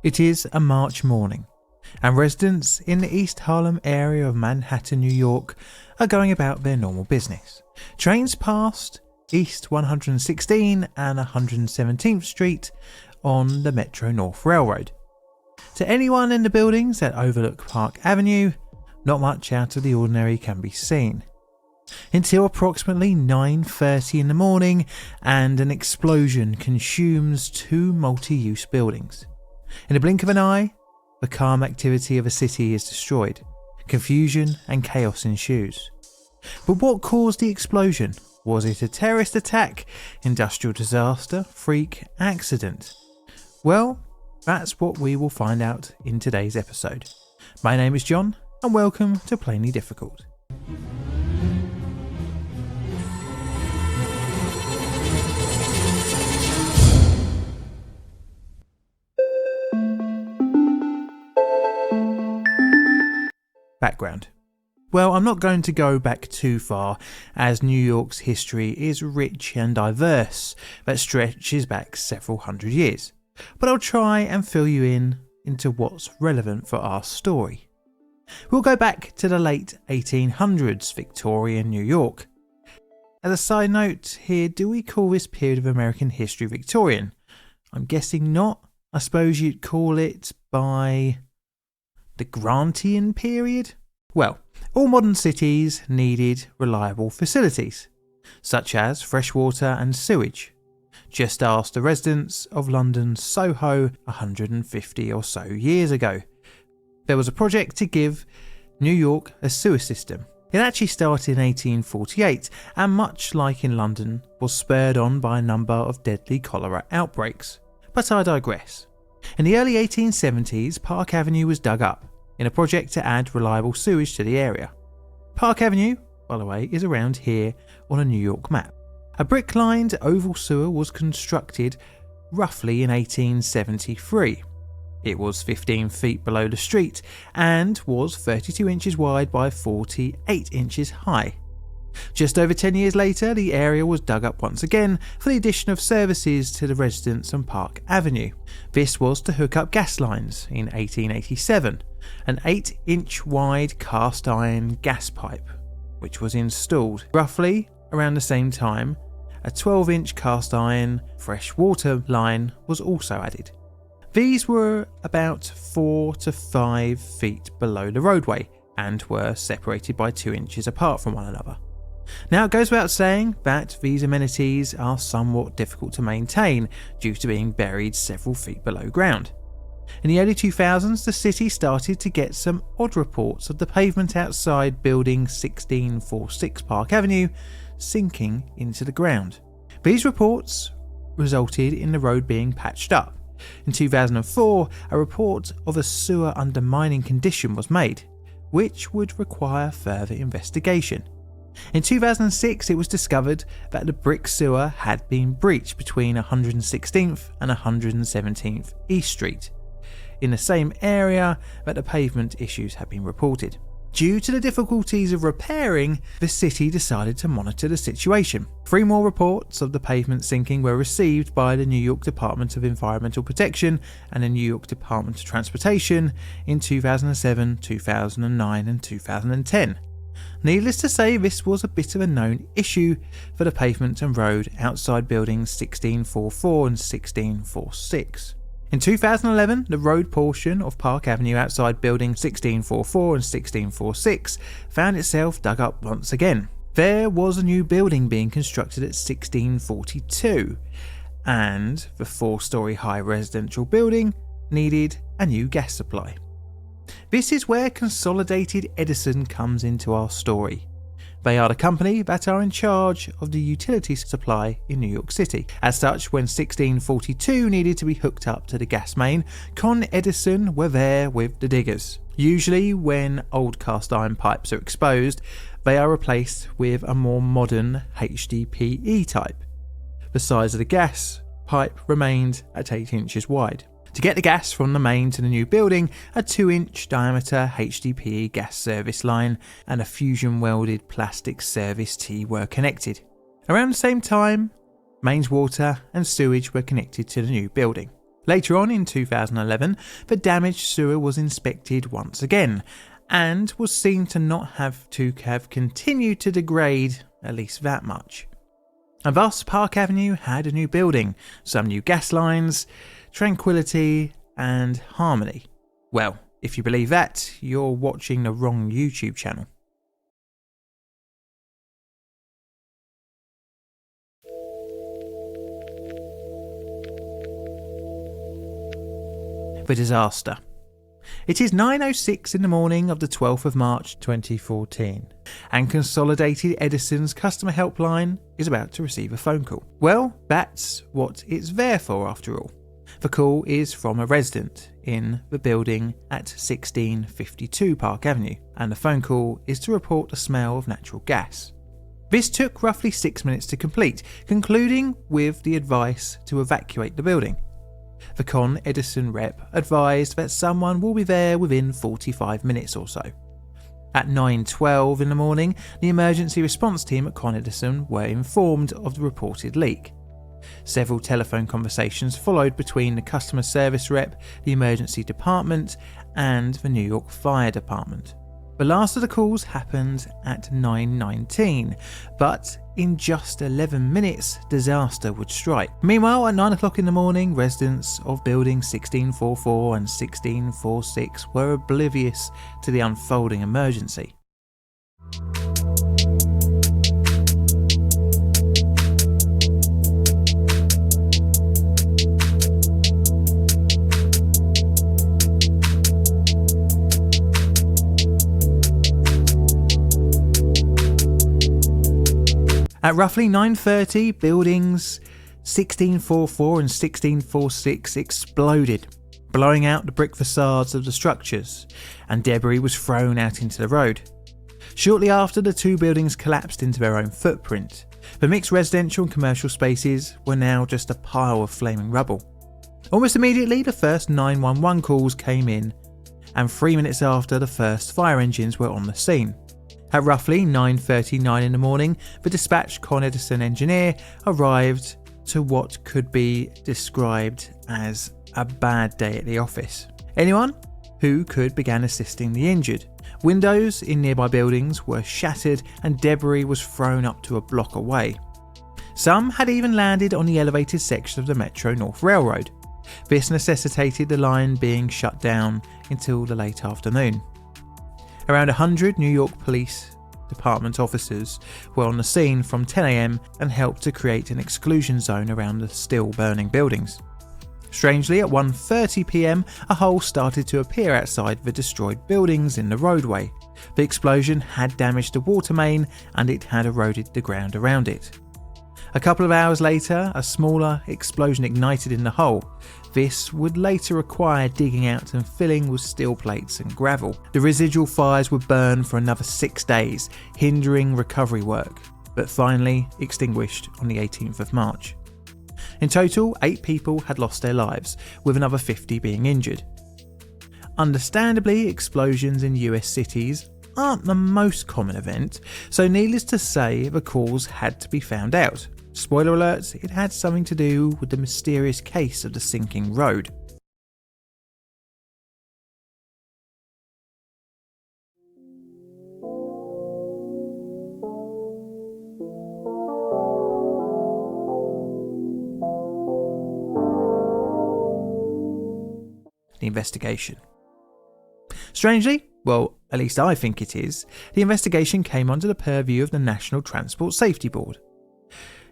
It is a March morning, and residents in the East Harlem area of Manhattan, New York, are going about their normal business. Trains passed East 116 and 117th Street on the Metro North Railroad. To anyone in the buildings that overlook Park Avenue, not much out of the ordinary can be seen. Until approximately 9:30 in the morning, and an explosion consumes two multi-use buildings. In a blink of an eye, the calm activity of a city is destroyed. Confusion and chaos ensues. But what caused the explosion? Was it a terrorist attack, industrial disaster, freak, accident? Well, that's what we will find out in today's episode. My name is John, and welcome to Plainly Difficult. Background. Well, I'm not going to go back too far, as New York's history is rich and diverse, that stretches back several hundred years. But I'll try and fill you into what's relevant for our story. We'll go back to the late 1800s, Victorian New York. As a side note here, do we call this period of American history Victorian? I'm guessing not. I suppose you'd call it by the Grantian period? Well, all modern cities needed reliable facilities, such as fresh water and sewage. Just ask the residents of London's Soho 150 or so years ago. There was a project to give New York a sewer system. It actually started in 1848, and much like in London, was spurred on by a number of deadly cholera outbreaks. But I digress. In the early 1870s, Park Avenue was dug up in a project to add reliable sewage to the area. Park Avenue, by the way, is around here on a New York map. A brick-lined oval sewer was constructed roughly in 1873. It was 15 feet below the street and was 32 inches wide by 48 inches high. Just over 10 years later, the area was dug up once again for the addition of services to the residents on Park Avenue. This was to hook up gas lines in 1887, an 8-inch wide cast iron gas pipe, which was installed. Roughly around the same time, a 12-inch cast iron fresh water line was also added. These were about 4 to 5 feet below the roadway and were separated by 2 inches apart from one another. Now, it goes without saying that these amenities are somewhat difficult to maintain due to being buried several feet below ground. In the early 2000s, the city started to get some odd reports of the pavement outside building 1646 Park Avenue sinking into the ground. These reports resulted in the road being patched up. In 2004, a report of a sewer undermining condition was made, which would require further investigation. In 2006, it was discovered that the brick sewer had been breached between 116th and 117th East Street, in the same area that the pavement issues had been reported. Due to the difficulties of repairing, the city decided to monitor the situation. 3 more reports of the pavement sinking were received by the New York Department of Environmental Protection and the New York Department of Transportation in 2007, 2009 and 2010. Needless to say, this was a bit of a known issue for the pavement and road outside buildings 1644 and 1646. In 2011, the road portion of Park Avenue outside building 1644 and 1646 found itself dug up once again. There was a new building being constructed at 1642, and the 4-story high residential building needed a new gas supply. This is where Consolidated Edison comes into our story. They are the company that are in charge of the utility supply in New York City. As such, when 1642 needed to be hooked up to the gas main, Con Edison were there with the diggers. Usually when old cast iron pipes are exposed, they are replaced with a more modern HDPE type. The size of the gas pipe remained at 8 inches wide. To get the gas from the main to the new building, a 2-inch diameter HDPE gas service line and a fusion welded plastic service T were connected. Around the same time, mains water and sewage were connected to the new building. Later on in 2011, the damaged sewer was inspected once again and was seen to not have continued to degrade at least that much. And thus Park Avenue had a new building, some new gas lines, tranquility and harmony. Well, if you believe that, you're watching the wrong YouTube channel. The disaster. It is 9:06 in the morning of the 12th of March 2014, and Consolidated Edison's customer helpline is about to receive a phone call. Well, that's what it's there for after all. The call is from a resident in the building at 1652 Park Avenue, and the phone call is to report the smell of natural gas. This took roughly 6 minutes to complete, concluding with the advice to evacuate the building. The Con Edison rep advised that someone will be there within 45 minutes or so. At 9:12 in the morning, the emergency response team at Con Edison were informed of the reported leak. Several telephone conversations followed between the customer service rep, the emergency department, and the New York Fire Department. The last of the calls happened at 9:19, but in just 11 minutes, disaster would strike. Meanwhile, at 9 o'clock in the morning, residents of buildings 1644 and 1646 were oblivious to the unfolding emergency. At roughly 9:30, buildings 1644 and 1646 exploded, blowing out the brick facades of the structures, and debris was thrown out into the road. Shortly after, the two buildings collapsed into their own footprint. The mixed residential and commercial spaces were now just a pile of flaming rubble. Almost immediately, the first 911 calls came in, and 3 minutes after, the first fire engines were on the scene. At roughly 9:39 in the morning, the dispatched Con Edison engineer arrived to what could be described as a bad day at the office. Anyone who could began assisting the injured. Windows in nearby buildings were shattered and debris was thrown up to a block away. Some had even landed on the elevated section of the Metro North Railroad. This necessitated the line being shut down until the late afternoon. Around 100 New York Police Department officers were on the scene from 10 a.m. and helped to create an exclusion zone around the still burning buildings. Strangely, at 1:30 p.m, a hole started to appear outside the destroyed buildings in the roadway. The explosion had damaged the water main and it had eroded the ground around it. A couple of hours later, a smaller explosion ignited in the hole. This would later require digging out and filling with steel plates and gravel. The residual fires would burn for another 6 days, hindering recovery work, but finally extinguished on the 18th of March. In total, 8 people had lost their lives, with another 50 being injured. Understandably, explosions in US cities aren't the most common event, so needless to say, the cause had to be found out. Spoiler alert, it had something to do with the mysterious case of the sinking road. The investigation. Strangely, well, at least I think it is, the investigation came under the purview of the National Transport Safety Board.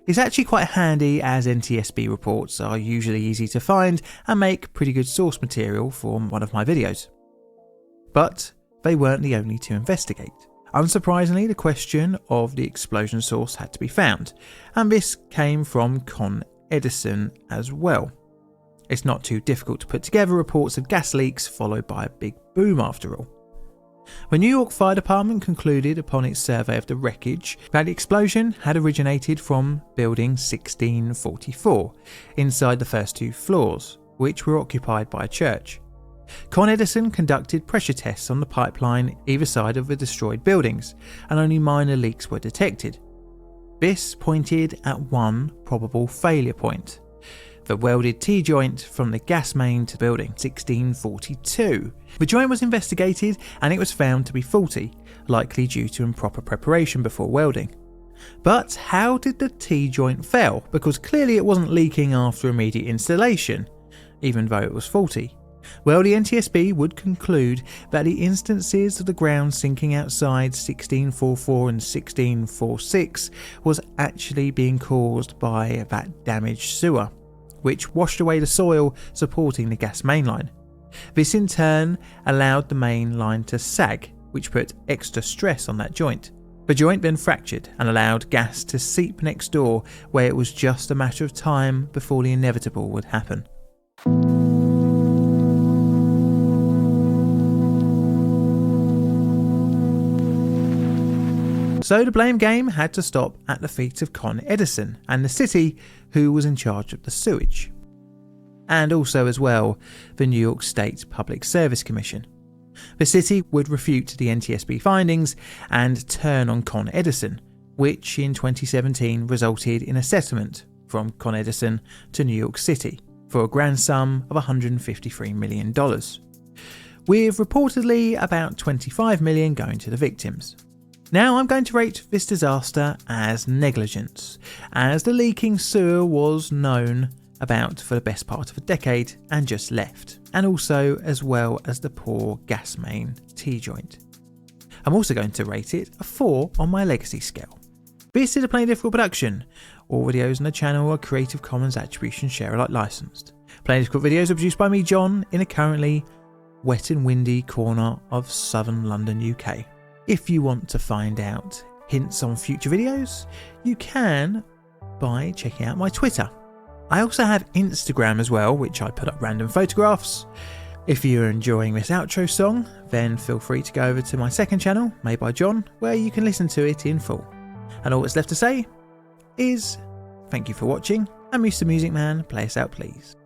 It's actually quite handy as NTSB reports are usually easy to find and make pretty good source material for one of my videos. But they weren't the only to investigate. Unsurprisingly, the question of the explosion source had to be found, and this came from Con Edison as well. It's not too difficult to put together reports of gas leaks followed by a big boom after all. The New York Fire Department concluded upon its survey of the wreckage that the explosion had originated from building 1644, inside the first 2 floors, which were occupied by a church. Con Edison conducted pressure tests on the pipeline either side of the destroyed buildings, and only minor leaks were detected. This pointed at one probable failure point. the welded T-joint from the gas main to the building, 1642. The joint was investigated and it was found to be faulty, likely due to improper preparation before welding. But how did the T-joint fail? Because clearly it wasn't leaking after immediate installation, even though it was faulty. Well, the NTSB would conclude that the instances of the ground sinking outside 1644 and 1646 was actually being caused by that damaged sewer, which washed away the soil supporting the gas main line. This in turn allowed the main line to sag, which put extra stress on that joint. The joint then fractured and allowed gas to seep next door, where it was just a matter of time before the inevitable would happen. So the blame game had to stop at the feet of Con Edison and the city, who was in charge of the sewage. And also as well, the New York State Public Service Commission. The city would refute the NTSB findings and turn on Con Edison, which in 2017 resulted in a settlement from Con Edison to New York City for a grand sum of $153 million, with reportedly about $25 million going to the victims. Now I'm going to rate this disaster as negligence, as the leaking sewer was known about for the best part of a decade and just left, and also as well as the poor gas main T-joint. I'm also going to rate it a 4 on my legacy scale. This is a Plain Difficult production. All videos on the channel are Creative Commons Attribution Share Alike licensed. Plain Difficult videos are produced by me, John, in a currently wet and windy corner of southern London, UK. If you want to find out hints on future videos, you can by checking out my Twitter. I also have Instagram as well, which I put up random photographs. If you're enjoying this outro song, then feel free to go over to my second channel, Made by John, where you can listen to it in full. And all that's left to say is thank you for watching, and Mr. Music Man, play us out please.